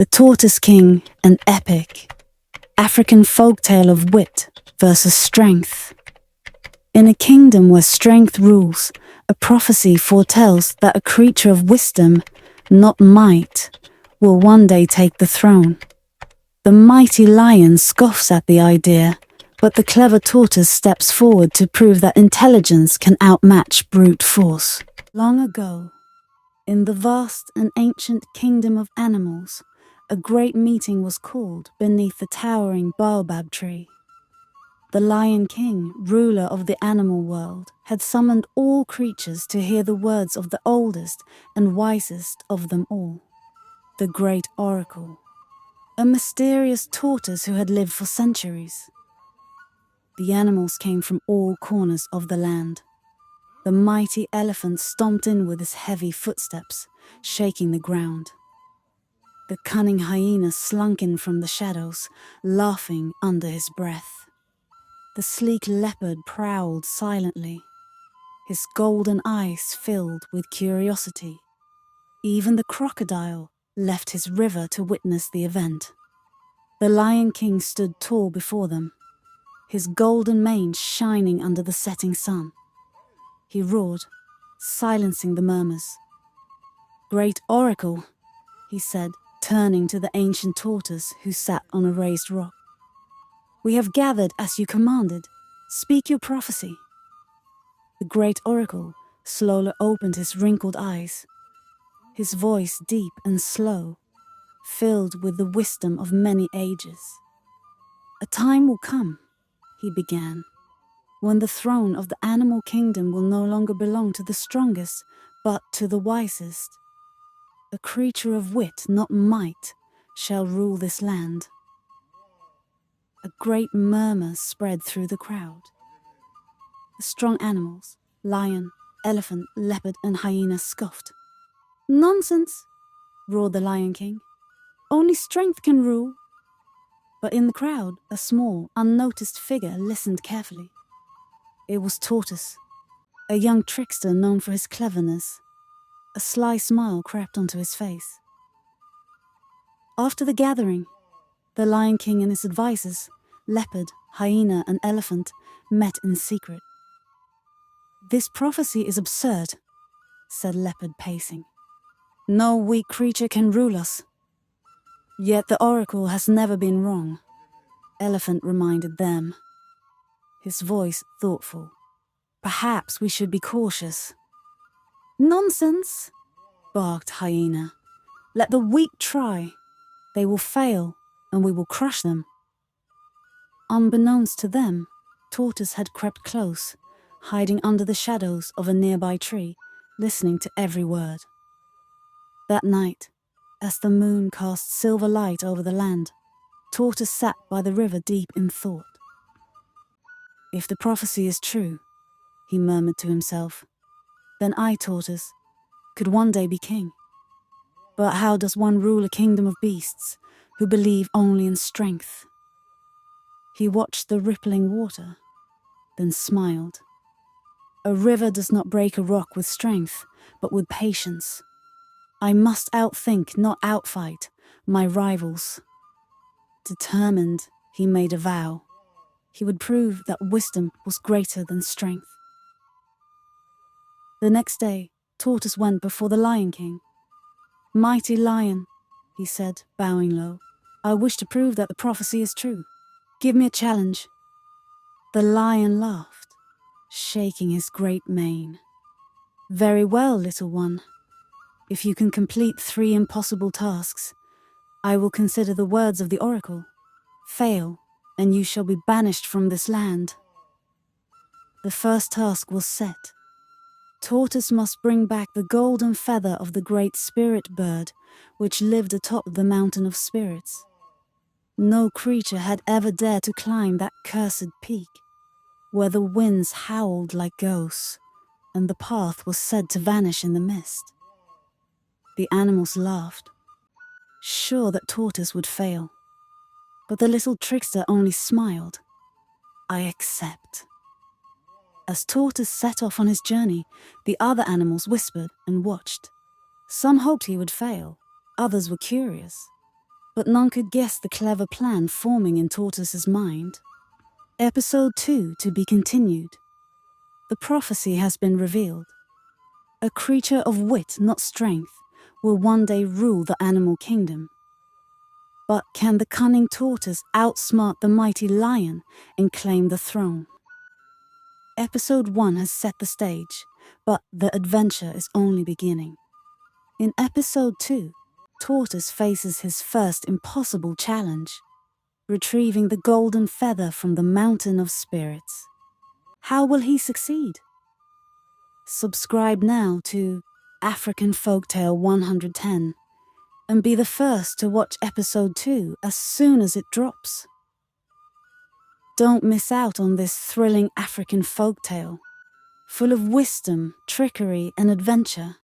The Tortoise King, an epic, African folktale of wit versus strength. In a kingdom where strength rules, a prophecy foretells that a creature of wisdom, not might, will one day take the throne. The mighty lion scoffs at the idea, but the clever tortoise steps forward to prove that intelligence can outmatch brute force. Long ago, in the vast and ancient kingdom of animals, a great meeting was called beneath the towering baobab tree. The Lion King, ruler of the animal world, had summoned all creatures to hear the words of the oldest and wisest of them all, the great oracle, a mysterious tortoise who had lived for centuries. The animals came from all corners of the land. The mighty elephant stomped in with his heavy footsteps, shaking the ground. The cunning hyena slunk in from the shadows, laughing under his breath. The sleek leopard prowled silently, his golden eyes filled with curiosity. Even the crocodile left his river to witness the event. The Lion King stood tall before them, his golden mane shining under the setting sun. He roared, silencing the murmurs. "Great oracle," he said, turning to the ancient tortoise who sat on a raised rock. "We have gathered as you commanded. Speak your prophecy." The great oracle slowly opened his wrinkled eyes, his voice deep and slow, filled with the wisdom of many ages. "A time will come," he began, "when the throne of the animal kingdom will no longer belong to the strongest, but to the wisest. A creature of wit, not might, shall rule this land." A great murmur spread through the crowd. The strong animals, lion, elephant, leopard, and hyena scoffed. "Nonsense," roared the Lion King. "Only strength can rule." But in the crowd, a small, unnoticed figure listened carefully. It was Tortoise, a young trickster known for his cleverness. A sly smile crept onto his face. After the gathering, the Lion King and his advisors, leopard, hyena, and elephant, met in secret. "This prophecy is absurd," said Leopard, pacing. "No weak creature can rule us." "Yet the oracle has never been wrong," Elephant reminded them, his voice thoughtful. "Perhaps we should be cautious." "Nonsense," barked Hyena. "Let the weak try. They will fail, and we will crush them." Unbeknownst to them, Tortoise had crept close, hiding under the shadows of a nearby tree, listening to every word. That night, as the moon cast silver light over the land, Tortoise sat by the river deep in thought. "If the prophecy is true," he murmured to himself, "then I, Tortoise, could one day be king. But how does one rule a kingdom of beasts who believe only in strength?" He watched the rippling water, then smiled. "A river does not break a rock with strength, but with patience. I must outthink, not outfight, my rivals." Determined, he made a vow. He would prove that wisdom was greater than strength. The next day, Tortoise went before the Lion King. "Mighty lion," he said, bowing low, "I wish to prove that the prophecy is true. Give me a challenge." The lion laughed, shaking his great mane. "Very well, little one. If you can complete 3 impossible tasks, I will consider the words of the oracle. Fail, and you shall be banished from this land." The first task was set. Tortoise must bring back the golden feather of the great spirit bird, which lived atop the mountain of spirits. No creature had ever dared to climb that cursed peak, where the winds howled like ghosts, and the path was said to vanish in the mist. The animals laughed, sure that Tortoise would fail. But the little trickster only smiled. "I accept." As Tortoise set off on his journey, the other animals whispered and watched. Some hoped he would fail, others were curious. but none could guess the clever plan forming in Tortoise's mind. Episode 2 to be continued. The prophecy has been revealed. A creature of wit, not strength, will one day rule the animal kingdom. But can the cunning tortoise outsmart the mighty lion and claim the throne? Episode 1 has set the stage, but the adventure is only beginning. In Episode 2, Tortoise faces his first impossible challenge, retrieving the golden feather from the Mountain of Spirits. How will he succeed? Subscribe now to African Folktale 110 and be the first to watch Episode 2 as soon as it drops. Don't miss out on this thrilling African folktale, full of wisdom, trickery, and adventure.